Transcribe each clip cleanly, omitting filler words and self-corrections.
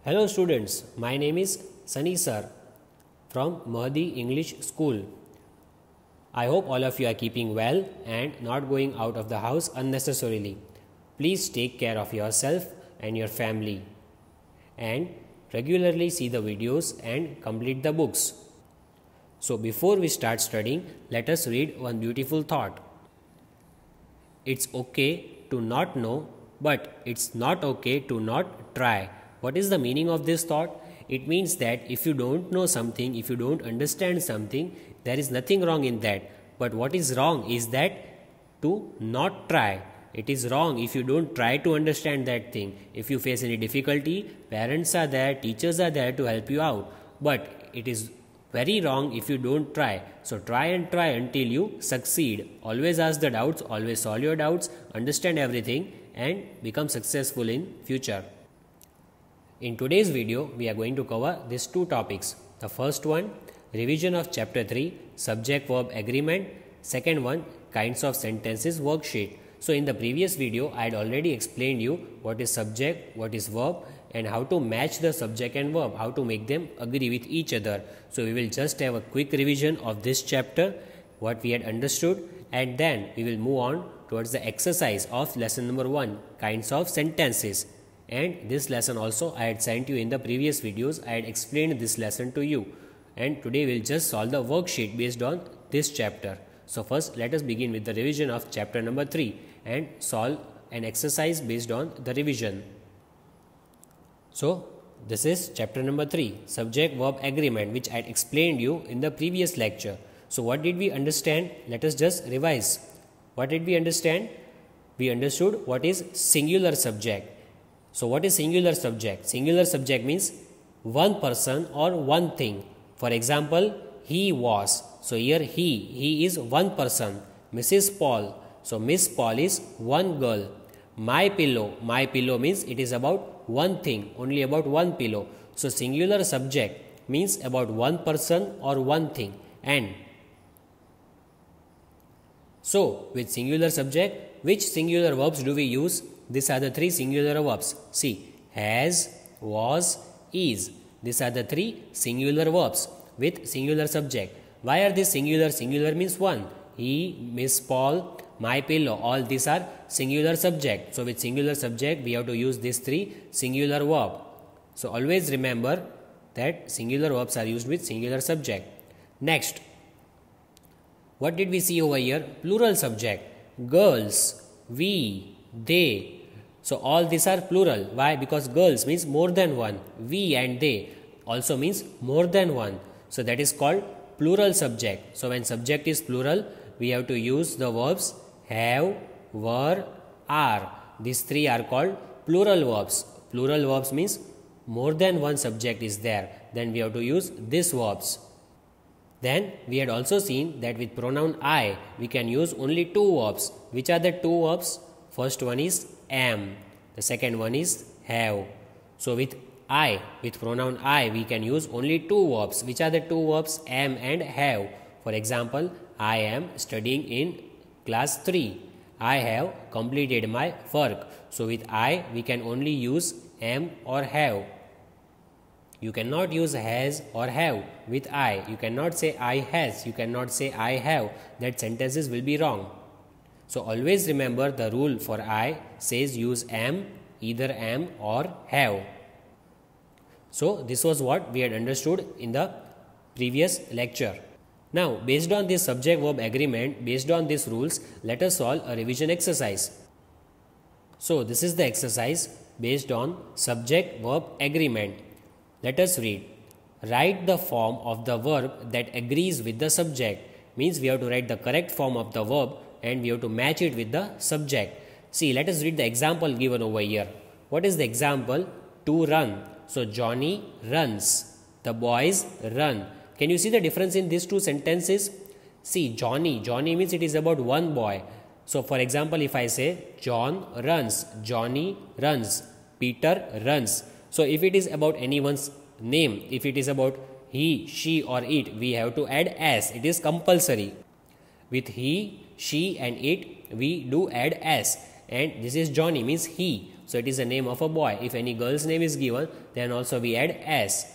Hello students, my name is Sunny sir from Mahdi English School. I hope all of you are keeping well and not going out of the house unnecessarily. Please take care of yourself and your family and regularly see the videos and complete the books. So before we start studying, let us read one beautiful thought. It's okay to not know, but it's not okay to not try. What is the meaning of this thought? It means that if you don't know something, if you don't understand something, there is nothing wrong in that. But what is wrong is that to not try. It is wrong if you don't try to understand that thing. If you face any difficulty, parents are there, teachers are there to help you out. But it is very wrong if you don't try. So try and try until you succeed. Always ask the doubts, always solve your doubts, understand everything and become successful in future. In today's video, we are going to cover these two topics. The first one, revision of chapter 3, subject-verb agreement. Second one, kinds of sentences worksheet. So in the previous video, I had already explained you what is subject, what is verb and how to match the subject and verb, how to make them agree with each other. So we will just have a quick revision of this chapter, what we had understood, and then we will move on towards the exercise of lesson number 1, kinds of sentences. And this lesson also I had sent you in the previous videos. I had explained this lesson to you. And today we will just solve the worksheet based on this chapter. So first let us begin with the revision of chapter number 3 and solve an exercise based on the revision. So this is chapter number 3, subject verb agreement, which I had explained you in the previous lecture. So what did we understand? Let us just revise. What did we understand? We understood what is singular subject. So what is singular subject? Singular subject means one person or one thing. For example, he was. So here he is one person. Mrs. Paul. So Miss Paul is one girl. My pillow means it is about one thing, only about one pillow. So singular subject means about one person or one thing. And so with singular subject, which singular verbs do we use? These are the 3 singular verbs. See, has, was, is. These are the 3 singular verbs with singular subject. Why are these singular? Singular means one. He, Miss Paul, my pillow, all these are singular subject. So with singular subject, we have to use these 3 singular verbs. So always remember that singular verbs are used with singular subject. Next, what did we see over here? Plural subject. Girls, we, they. So all these are plural. Why? Because girls means more than one. We and they also means more than one. So that is called plural subject. So when subject is plural, we have to use the verbs have, were, are. These 3 are called plural verbs. Plural verbs means more than one subject is there. Then we have to use these verbs. Then we had also seen that with pronoun I, we can use only 2 verbs. Which are the 2 verbs? First one is am. The second one is have. So with I, with pronoun I, we can use only 2 verbs. Which are the 2 verbs? Am and have. For example, I am studying in class 3. I have completed my work. So with I, we can only use am or have. You cannot use has or have with I. You cannot say I has. You cannot say I have. That sentences will be wrong. So always remember the rule for I says use am, either am or have. So this was what we had understood in the previous lecture. Now based on this subject verb agreement, based on these rules, let us solve a revision exercise. So this is the exercise based on subject verb agreement. Let us read. Write the form of the verb that agrees with the subject. Means we have to write the correct form of the verb and we have to match it with the subject. See, let us read the example given over here. What is the example? To run. So Johnny runs. The boys run. Can you see the difference in these 2 sentences? See, Johnny means it is about one boy. So for example, if I say John runs, Johnny runs, Peter runs. So if it is about anyone's name, if it is about he, she or it, we have to add s. It is compulsory. With he, she and it, we do add s. And this is Johnny means he. So it is the name of a boy. If any girl's name is given, then also we add s.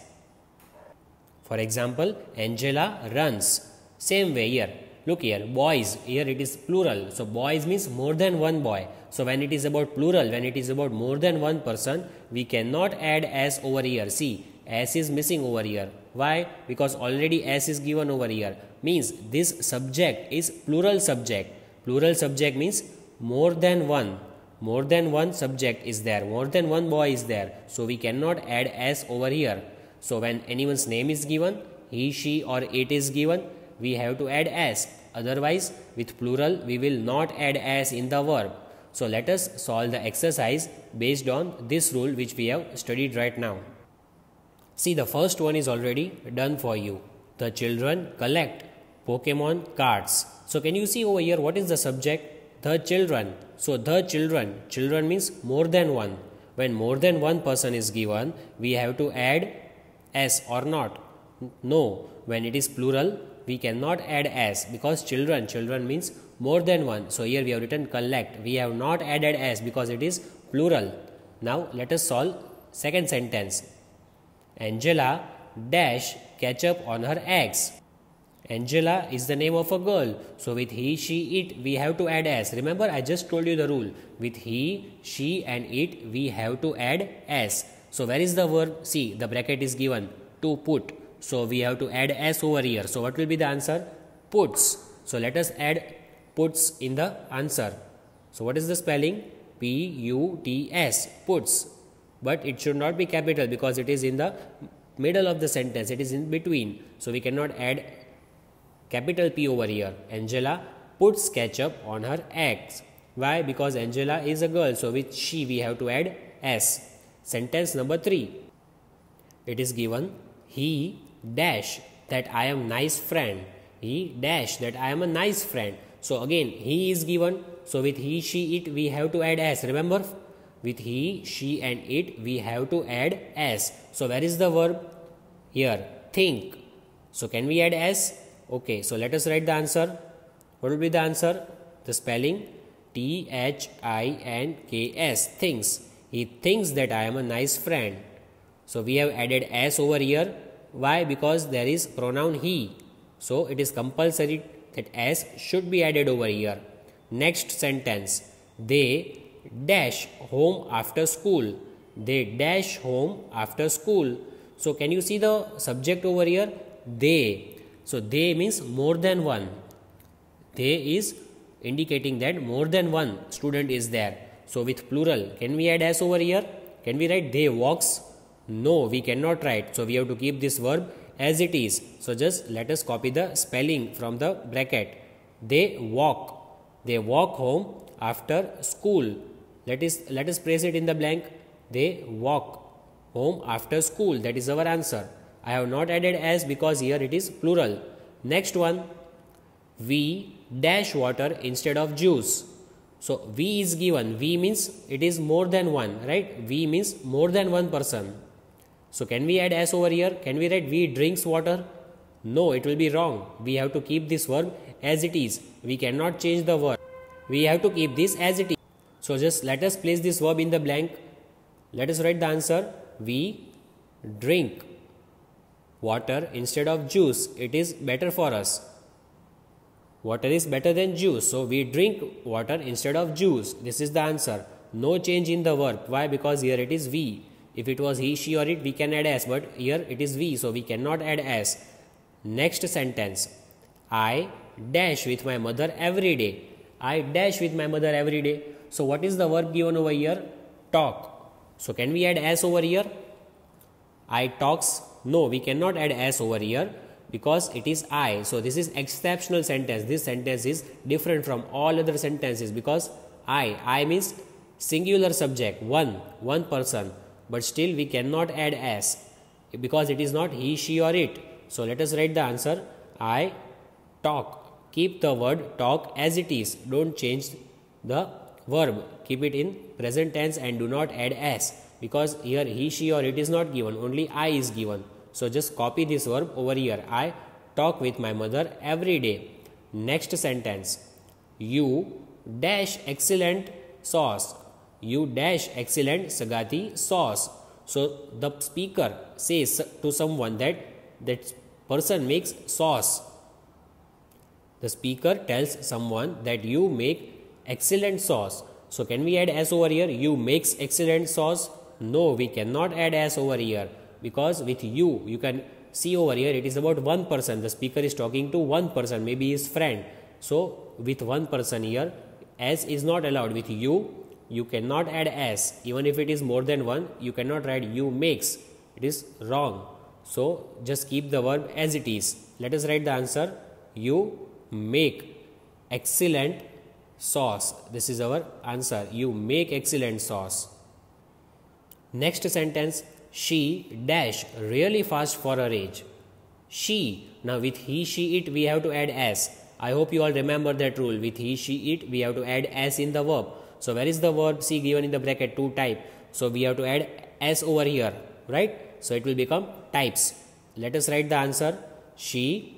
For example, Angela runs. Same way here. Look here, boys. Here it is plural. So boys means more than one boy. So when it is about plural, when it is about more than one person, we cannot add s over here. See, s is missing over here. Why? Because already s is given over here. Means this subject is plural subject. Plural subject means more than one. More than one subject is there. More than one boy is there. So we cannot add s over here. So when anyone's name is given, he, she or it is given, we have to add s. Otherwise, with plural, we will not add s in the verb. So let us solve the exercise based on this rule which we have studied right now. See, the first one is already done for you. The children collect Pokemon cards. So can you see over here what is the subject? The children. So the children. Children means more than one. When more than one person is given, we have to add s or not? No. When it is plural, we cannot add s because children. Children means more than one. So here we have written collect. We have not added s because it is plural. Now let us solve second sentence. Angela dash ketchup on her eggs. Angela is the name of a girl. So with he, she, it, we have to add s. Remember, I just told you the rule. With he, she and it, we have to add s. So where is the verb? See, the bracket is given. To put. So we have to add s over here. So what will be the answer? Puts. So let us add puts in the answer. So what is the spelling? P-U-T-S. Puts. But it should not be capital because it is in the middle of the sentence. It is in between. So we cannot add capital P over here. Angela puts ketchup on her eggs. Why? Because Angela is a girl. So with she we have to add s. Sentence number 3. It is given. He dash that I am nice friend. He dash that I am a nice friend. So again he is given. So with he, she, it we have to add s. Remember? With he, she and it we have to add s. So where is the verb? Here. Think. So can we add s? Okay. So let us write the answer. What will be the answer? The spelling T-H-I-N-K-S. Thinks. He thinks that I am a nice friend. So we have added s over here. Why? Because there is pronoun he. So it is compulsory that s should be added over here. Next sentence. They dash home after school. They dash home after school. So can you see the subject over here? They. So they means more than one. They is indicating that more than one student is there. So with plural, can we add s over here? Can we write they walks? No, we cannot write. So we have to keep this verb as it is. So just let us copy the spelling from the bracket. They walk. They walk home after school. Let us place it in the blank. They walk home after school. That is our answer. I have not added s because here it is plural. Next one. We dash water instead of juice. So we is given. We means it is more than one, right? We means more than one person. So can we add s over here? Can we write we drinks water? No, it will be wrong. We have to keep this verb as it is. We cannot change the verb. We have to keep this as it is. So just let us place this verb in the blank. Let us write the answer. We drink water instead of juice. It is better for us. Water is better than juice. So we drink water instead of juice. This is the answer. No change in the verb. Why? Because here it is we. If it was he, she or it, we can add s. But here it is we. So we cannot add s. Next sentence. I dash with my mother every day. I dash with my mother every day. So what is the verb given over here? Talk. So can we add s over here? I talks. No, we cannot add s over here because it is I. So this is exceptional sentence. This sentence is different from all other sentences because I means singular subject, one person. But still we cannot add s because it is not he, she or it. So let us write the answer. I talk. Keep the word talk as it is. Don't change the verb. Keep it in present tense and do not add s because here he, she or it is not given. Only I is given. So just copy this verb over here. I talk with my mother every day. Next sentence. You dash excellent sauce. you dash excellent Sagati sauce. So the speaker says to someone that person makes sauce. The speaker tells someone that you make excellent sauce. So can we add s over here? You makes excellent sauce. No, we cannot add s over here, because with you can see over here it is about one person. The speaker is talking to one person, maybe his friend. So with one person here, s is not allowed. With you cannot add s. Even if it is more than one, you cannot write you makes. It is wrong. So just keep the verb as it is. Let us write the answer. You make excellent sauce. This is our answer. You make excellent sauce. Next sentence, she dash really fast for her age. She. Now with he, she, it, we have to add s. I hope you all remember that rule. With he, she, it, we have to add s in the verb. So where is the verb? See, given in the bracket, to type. So we have to add s over here, right? So it will become types. Let us write the answer. She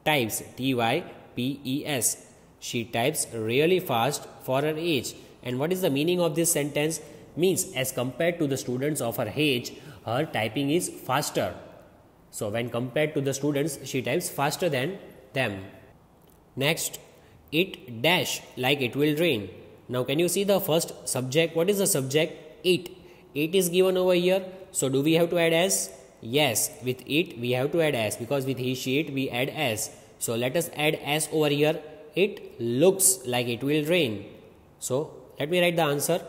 types, T-Y-P-E-S. She types really fast for her age. And what is the meaning of this sentence? Means as compared to the students of her age, her typing is faster. So when compared to the students, she types faster than them. Next, it dash like it will rain. Now can you see the first subject? What is the subject? It. It is given over here. So do we have to add s? Yes. With it we have to add s, because with he, she, it we add s. So let us add s over here. It looks like it will rain. So let me write the answer.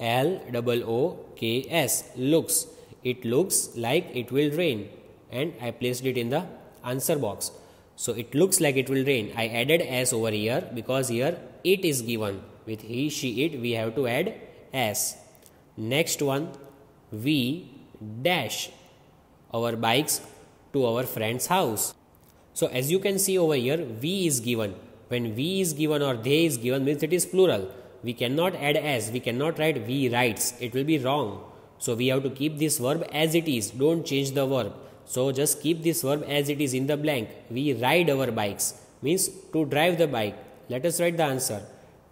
L-O-O-K-S. Looks. It looks like it will rain. And I placed it in the answer box. So it looks like it will rain. I added s over here because here it is given. With he, she, it we have to add s. Next one, we dash our bikes to our friend's house. So as you can see over here, we is given. When we is given or they is given, means it is plural. We cannot add s. We cannot write we rides. It will be wrong. So we have to keep this verb as it is. Don't change the verb. So just keep this verb as it is in the blank. We ride our bikes. Means to drive the bike. Let us write the answer.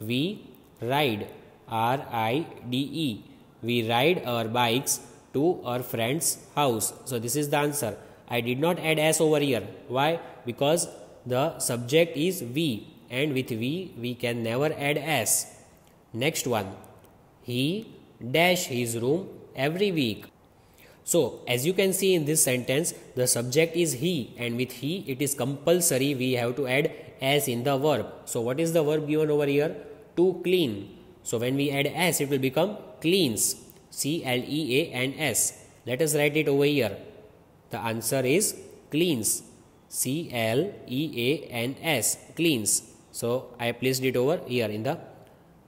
We ride. R-I-D-E. We ride our bikes to our friend's house. So this is the answer. I did not add s over here. Why? Because the subject is we, and with we can never add s. Next one, he dash his room every week. So as you can see in this sentence, the subject is he, and with he it is compulsory we have to add s in the verb. So what is the verb given over here? To clean. So when we add s, it will become cleans. C-L-E-A-N-S. Let us write it over here. The answer is cleans. C-L-E-A-N-S. Cleans. So I placed it over here in the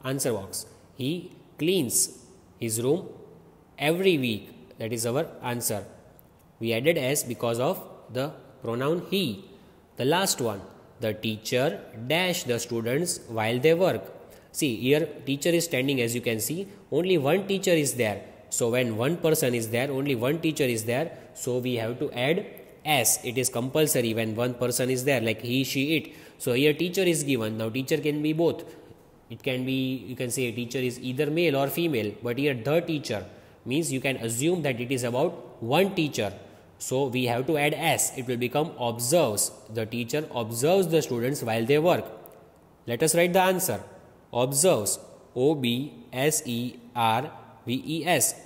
answer box. He cleans his room every week. That is our answer. We added s because of the pronoun he. The last one. The teacher dash the students while they work. See, here teacher is standing, as you can see. Only one teacher is there. So when one person is there, only one teacher is there. So we have to add s. It is compulsory when one person is there, like he, she, it. So here teacher is given. Now teacher can be both. It can be, you can say a teacher is either male or female. But here the teacher means you can assume that it is about one teacher. So we have to add s. It will become observes. The teacher observes the students while they work. Let us write the answer. Observes. O-B-S-E-R-V-E-S.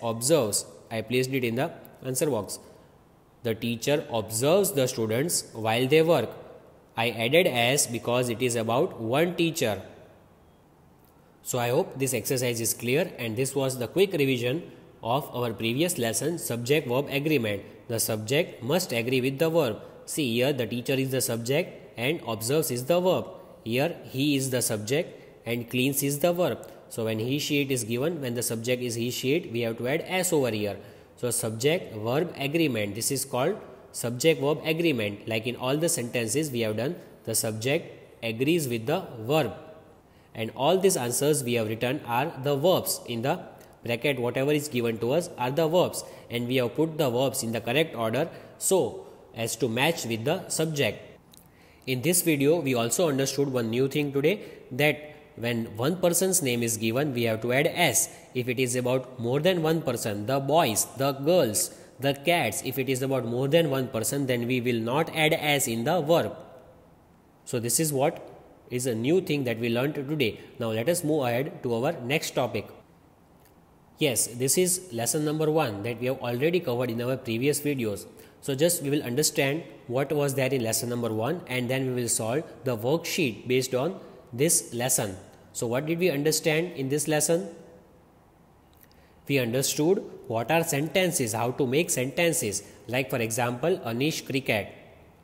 Observes. I placed it in the answer box. The teacher observes the students while they work. I added s because it is about one teacher. So I hope this exercise is clear, and this was the quick revision of our previous lesson, subject-verb agreement. The subject must agree with the verb. See, here the teacher is the subject and observes is the verb. Here he is the subject and cleans is the verb. So when he, she, it is given, when the subject is he, she, it, we have to add s over here. So subject-verb agreement. This is called subject-verb agreement. Like in all the sentences we have done, the subject agrees with the verb. And all these answers we have written are the verbs. In the bracket, whatever is given to us are the verbs. And we have put the verbs in the correct order so as to match with the subject. In this video, we also understood one new thing today, that when one person's name is given, we have to add s. If it is about more than one person, the boys, the girls, the cats, if it is about more than one person, then we will not add s in the verb. So this is what is a new thing that we learned today. Now let us move ahead to our next topic. Yes, this is lesson number 1 that we have already covered in our previous videos. So just we will understand what was there in lesson number 1 and then we will solve the worksheet based on this lesson. So what did we understand in this lesson? We understood what are sentences, how to make sentences. Like for example, Anish cricket,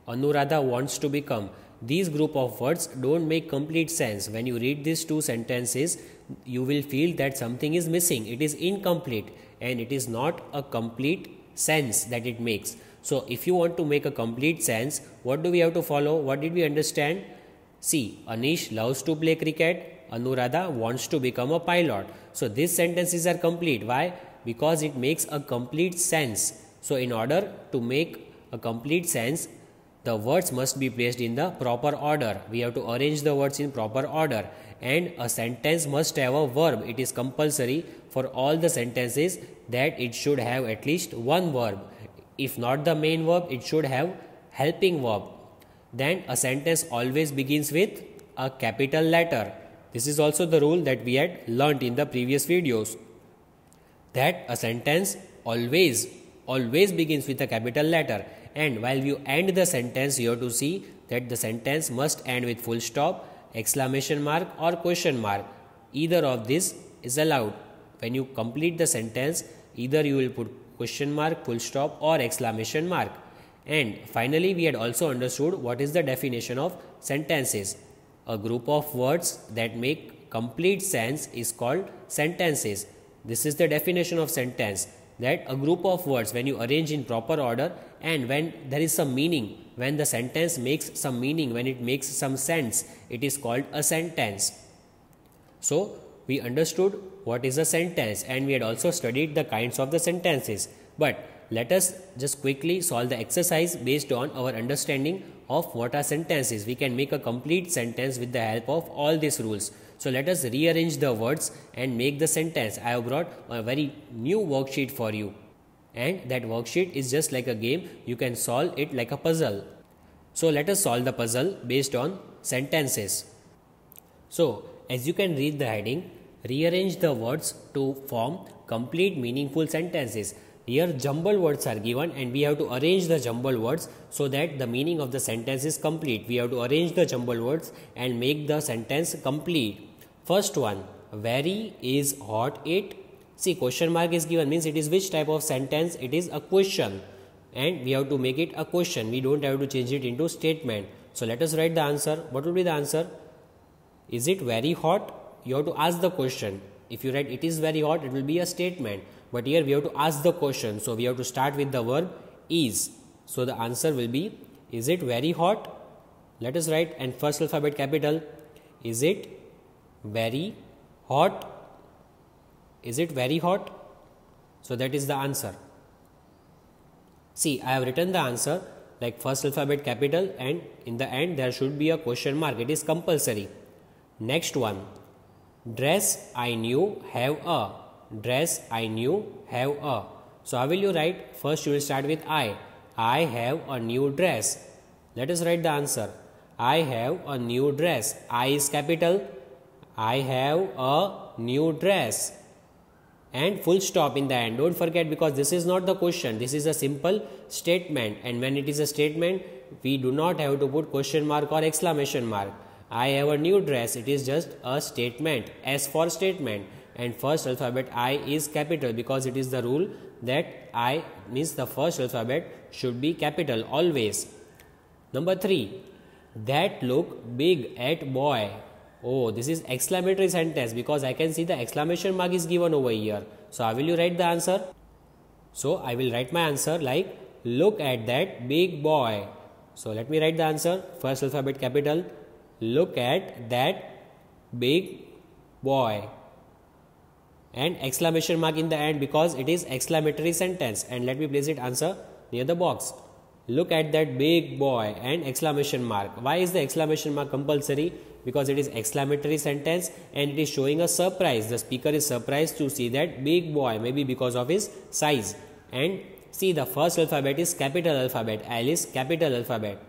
Anuradha wants to become. These group of words don't make complete sense. When you read these two sentences, you will feel that something is missing. It is incomplete and it is not a complete sense that it makes. So if you want to make a complete sense, what do we have to follow? What did we understand? See, Anish loves to play cricket. Anuradha wants to become a pilot. So these sentences are complete. Why? Because it makes a complete sense. So in order to make a complete sense, the words must be placed in the proper order. We have to arrange the words in proper order. And a sentence must have a verb. It is compulsory for all the sentences that it should have at least one verb. If not the main verb, it should have helping verb. Then a sentence always begins with a capital letter. This is also the rule that we had learnt in the previous videos. That a sentence always begins with a capital letter. And while you end the sentence, you have to see that the sentence must end with full stop, exclamation mark or question mark. Either of this is allowed. When you complete the sentence, either you will put question mark, full stop or exclamation mark. And finally, we had also understood what is the definition of sentences. A group of words that make complete sense is called sentences. This is the definition of sentence. That a group of words when you arrange in proper order and when there is some meaning, when the sentence makes some meaning, when it makes some sense, it is called a sentence. So we understood what is a sentence and we had also studied the kinds of the sentences. But let us just quickly solve the exercise based on our understanding of what are sentences. We can make a complete sentence with the help of all these rules. So let us rearrange the words and make the sentence. I have brought a very new worksheet for you. And that worksheet is just like a game. You can solve it like a puzzle. So let us solve the puzzle based on sentences. So as you can read the heading, rearrange the words to form complete meaningful sentences. Here jumbled words are given and we have to arrange the jumbled words so that the meaning of the sentence is complete. We have to arrange the jumbled words and make the sentence complete. First one, very is hot it. See, question mark is given, means it is which type of sentence? It is a question and we have to make it a question. We don't have to change it into statement. So let us write the answer. What will be the answer? Is it very hot? You have to ask the question. If you write it is very hot, it will be a statement. But here we have to ask the question. So we have to start with the verb is. So the answer will be, is it very hot? Let us write and first alphabet capital. Is it very hot? Is it very hot? So that is the answer. See, I have written the answer like first alphabet capital and in the end there should be a question mark. It is compulsory. Next one. Dress I knew have a. Dress I knew have a. So how will you write? First you will start with I. I have a new dress. Let us write the answer. I have a new dress. I is capital. I have a new dress. And full stop in the end. Don't forget, because this is not the question. This is a simple statement. And when it is a statement, we do not have to put question mark or exclamation mark. I have a new dress. It is just a statement. S for statement. And first alphabet I is capital because it is the rule that I means the first alphabet should be capital always. Number 3. That look big at boy. Oh, this is exclamatory sentence because I can see the exclamation mark is given over here. So how will you write the answer? So I will write my answer like look at that big boy. So let me write the answer. First alphabet capital. Look at that big boy. And exclamation mark in the end because it is exclamatory sentence. And let me place it answer near the box. Look at that big boy and exclamation mark. Why is the exclamation mark compulsory? because it is exclamatory sentence and it is showing a surprise. The speaker is surprised to see that big boy, maybe because of his size. And see, the first alphabet is capital alphabet. L is capital alphabet.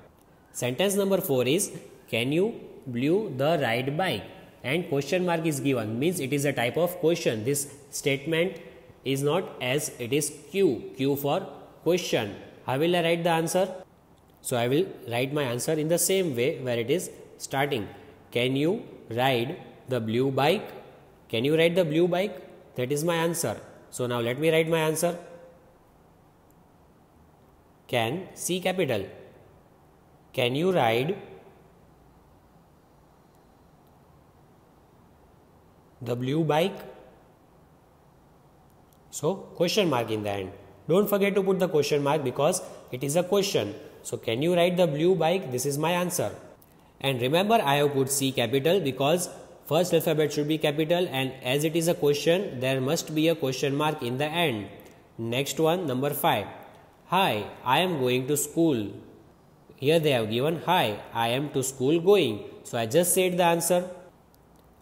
Sentence number 4 is, can you blew the ride bike? And question mark is given, means it is a type of question. This statement is not as, it is Q for question. How will I write the answer? So I will write my answer in the same way where it is starting. Can you ride the blue bike? Can you ride the blue bike? That is my answer. So now let me write my answer. Can, C capital. Can you ride the blue bike? So question mark in the end. Don't forget to put the question mark because it is a question. So can you ride the blue bike? This is my answer. And remember, I have put C capital because first alphabet should be capital, and as it is a question, there must be a question mark in the end. Next one, number 5. Hi, I am going to school. Here they have given, hi, I am to school going. So I just said the answer.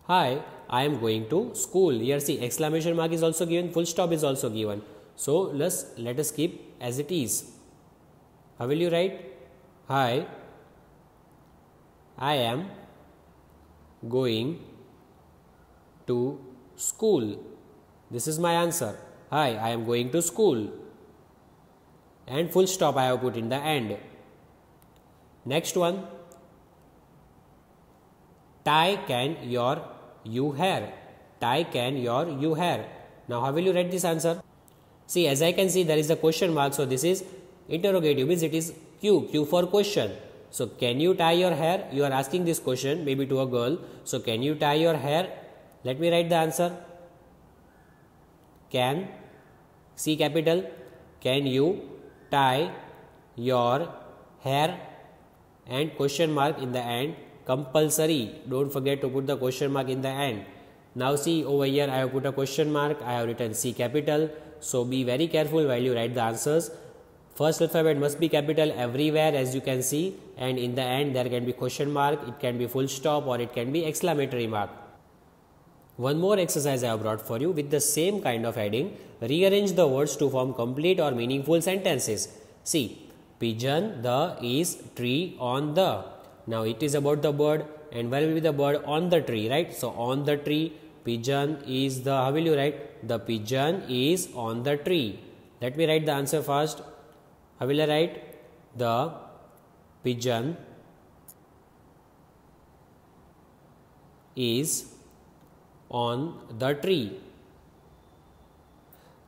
Hi, I am going to school. Here see, exclamation mark is also given, full stop is also given. So let us keep as it is. How will you write? Hi, I am going to school. This is my answer. Hi, I am going to school. And full stop I have put in the end. Next one. Tie can your you hair. Tie can your you hair. Now how will you write this answer? See, as I can see, there is a question mark. So this is interrogative, means it is Q for question. So can you tie your hair? You are asking this question maybe to a girl. So can you tie your hair? Let me write the answer. Can, C capital. Can you tie your hair? And question mark in the end, compulsory. Don't forget to put the question mark in the end. Now see, over here I have put a question mark. I have written C capital. So be very careful while you write the answers. First alphabet must be capital everywhere, as you can see, and in the end there can be question mark, it can be full stop, or it can be exclamatory mark. One more exercise I have brought for you with the same kind of heading. Rearrange the words to form complete or meaningful sentences. See, pigeon, the is, tree, on the. Now it is about the bird, and where will be the bird? On the tree, right? So on the tree, pigeon is the, how will you write? The pigeon is on the tree. Let me write the answer first. How will I write? The pigeon is on the tree.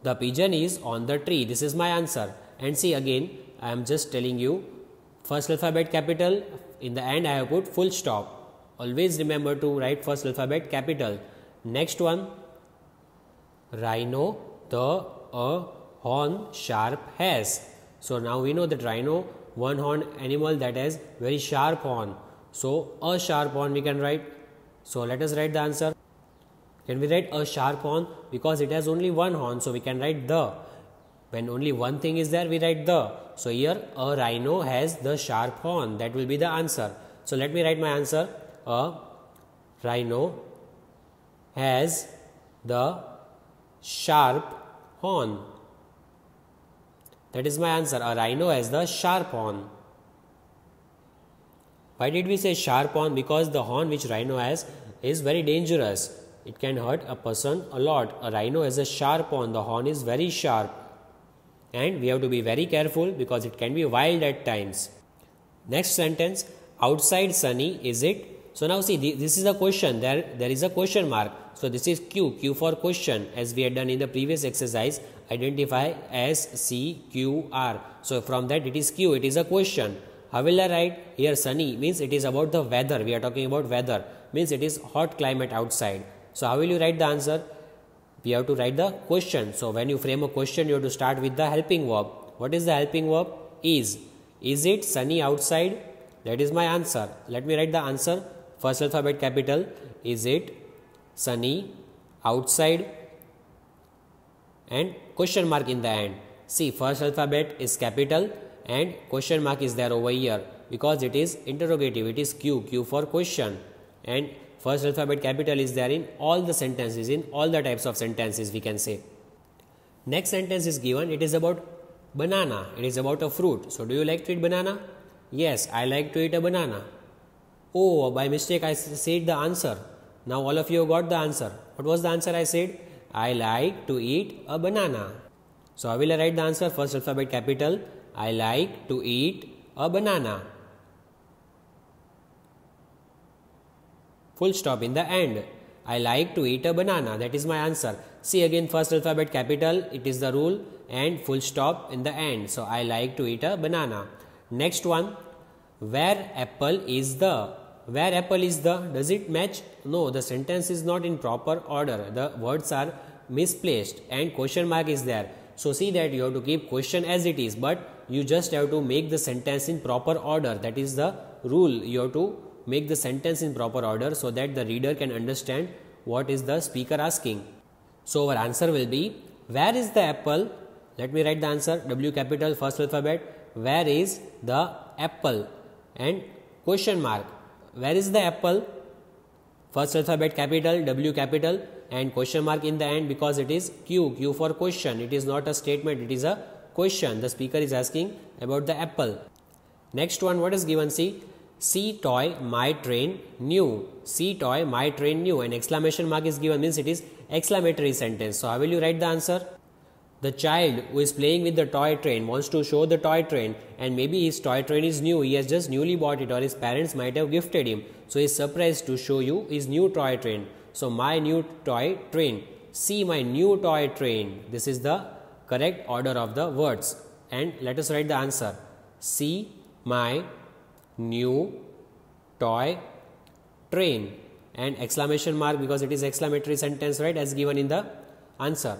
The pigeon is on the tree. This is my answer. And see, again, I am just telling you, first alphabet capital, in the end I have put full stop. Always remember to write first alphabet capital. Next one, rhino, the a horn sharp has. So now we know that rhino, one horn animal that has very sharp horn. So a sharp horn we can write. So let us write the answer. Can we write a sharp horn? Because it has only one horn, so we can write the. When only one thing is there, we write the. So here a rhino has the sharp horn. That will be the answer. So let me write my answer. A rhino has the sharp horn. That is my answer. A rhino has the sharp horn. Why did we say sharp horn? Because the horn which rhino has is very dangerous. It can hurt a person a lot. A rhino has a sharp horn. The horn is very sharp. And we have to be very careful because it can be wild at times. Next sentence. Outside sunny, is it? So now see, this is a question. There is a question mark. So this is Q for question. As we had done in the previous exercise, identify S, C, Q, R. So from that it is Q. It is a question. How will I write? Here sunny means it is about the weather. We are talking about weather. Means it is hot climate outside. So how will you write the answer? We have to write the question. So when you frame a question, you have to start with the helping verb. What is the helping verb? Is. Is it sunny outside? That is my answer. Let me write the answer. First alphabet capital. Is it sunny outside? And question mark in the end. See, first alphabet is capital and question mark is there over here because it is interrogative. It is Q for question. and first alphabet capital is there in all the sentences, in all the types of sentences we can say. Next sentence is given, it is about banana, it is about a fruit. So do you like to eat banana? Yes, I like to eat a banana. Oh, by mistake I said the answer. Now all of you got the answer. What was the answer I said? I like to eat a banana. So how will I write the answer? First alphabet capital. I like to eat a banana. Full stop in the end. I like to eat a banana. That is my answer. See again, first alphabet capital, it is the rule, and full stop in the end. So I like to eat a banana. Next one, where apple is the. Where apple is the, does it match? No, the sentence is not in proper order. The words are misplaced and question mark is there. So see that you have to keep question as it is, but you just have to make the sentence in proper order. That is the rule. You have to make the sentence in proper order so that the reader can understand what is the speaker asking. So our answer will be, where is the apple? Let me write the answer. W capital, first alphabet. Where is the apple? And question mark. Where is the apple? First alphabet capital, W capital, and question mark in the end because it is Q. Q for question. It is not a statement, it is a question. The speaker is asking about the apple. Next one, what is given? See toy, my train, new. See toy, my train, new. An exclamation mark is given, means it is exclamatory sentence. So how will you write the answer? The child who is playing with the toy train wants to show the toy train, and maybe his toy train is new. He has just newly bought it, or his parents might have gifted him. So he is surprised to show you his new toy train. So my new toy train. See my new toy train. This is the correct order of the words. And let us write the answer. See my new toy train. And exclamation mark because it is exclamatory sentence, right, as given in the answer.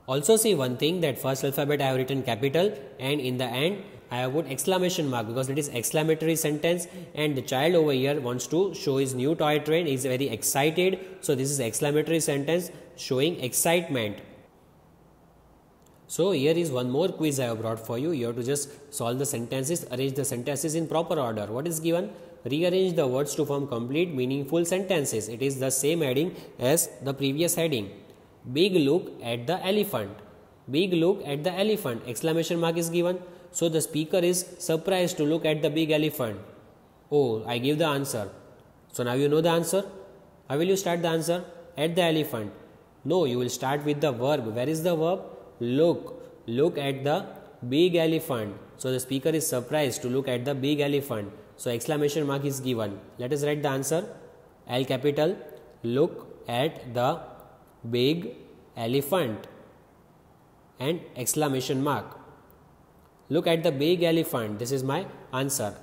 Also see one thing, that first alphabet I have written capital and in the end I have put exclamation mark because it is exclamatory sentence and the child over here wants to show his new toy train. He is very excited. So this is exclamatory sentence showing excitement. So here is one more quiz I have brought for you. You have to just solve the sentences, arrange the sentences in proper order. What is given? Rearrange the words to form complete meaningful sentences. It is the same heading as the previous heading. Big look at the elephant. Big look at the elephant. Exclamation mark is given. So the speaker is surprised to look at the big elephant. Oh, I give the answer. So now you know the answer. How will you start the answer? At the elephant. No, you will start with the verb. Where is the verb? Look. Look at the big elephant. So the speaker is surprised to look at the big elephant. So exclamation mark is given. Let us write the answer. L capital. Look at the big elephant. And exclamation mark. Look at the big elephant. This is my answer.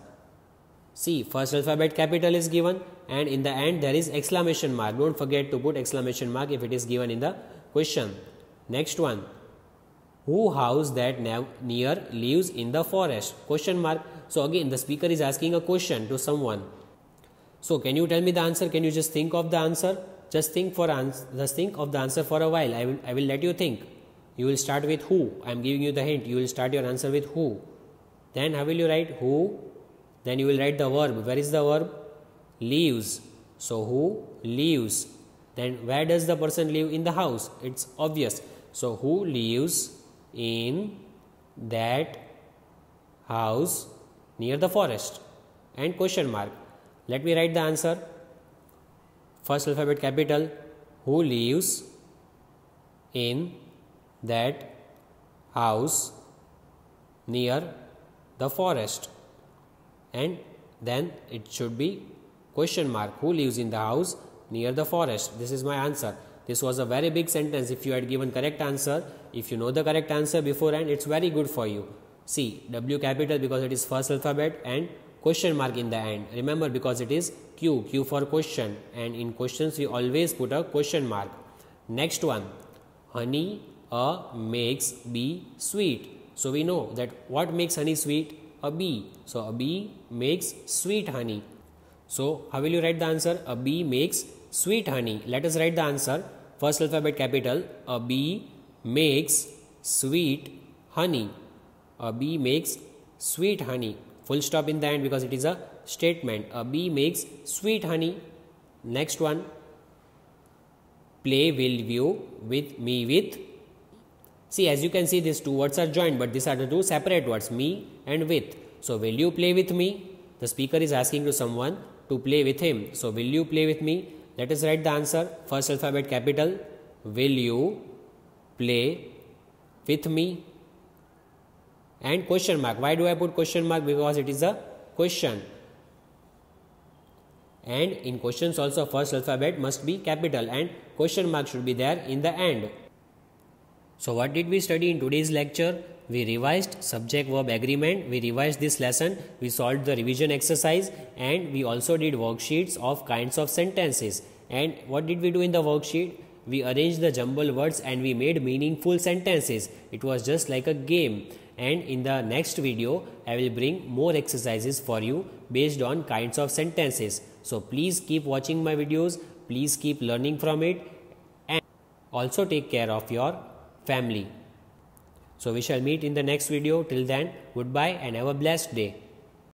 See, first alphabet capital is given and in the end there is exclamation mark. Don't forget to put exclamation mark if it is given in the question. Next one. Who house that near lives in the forest? Question mark. So again the speaker is asking a question to someone. So can you tell me the answer? Can you just think of the answer? Just think of the answer for a while. I will let you think. You will start with who. I am giving you the hint. You will start your answer with who. Then how will you write who? Then you will write the verb. Where is the verb? Lives. So who lives? Then where does the person live? In the house. It's obvious. So who lives in that house near the forest? And question mark. Let me write the answer. First alphabet capital. Who lives in that house near the forest? And then it should be question mark. Who lives in the house near the forest? This is my answer. This was a very big sentence. If you had given correct answer, if you know the correct answer beforehand, it's very good for you. See, W capital because it is first alphabet and question mark in the end. Remember, because it is Q. Q for question, and in questions we always put a question mark. Next one. Honey makes bee sweet. So we know that what makes honey sweet? A bee. So a bee makes sweet honey. So how will you write the answer? A bee makes sweet honey. Let us write the answer. First alphabet capital. A bee makes sweet honey. A bee makes sweet honey. Full stop in the end because it is a statement. A bee makes sweet honey. Next one. Play will you with me with. See, as you can see, these two words are joined, but these are the two separate words, me and with. So, will you play with me? The speaker is asking to someone to play with him. So, will you play with me? Let us write the answer. First alphabet capital. Will you play with me? And question mark. Why do I put question mark? Because it is a question. And in questions also, first alphabet must be capital and question mark should be there in the end. So what did we study in today's lecture? We revised subject-verb agreement, we revised this lesson, we solved the revision exercise, and we also did worksheets of kinds of sentences. And what did we do in the worksheet? We arranged the jumbled words and we made meaningful sentences. It was just like a game. And in the next video, I will bring more exercises for you based on kinds of sentences. So please keep watching my videos, please keep learning from it, and also take care of your family. So we shall meet in the next video. Till then, goodbye and have a blessed day.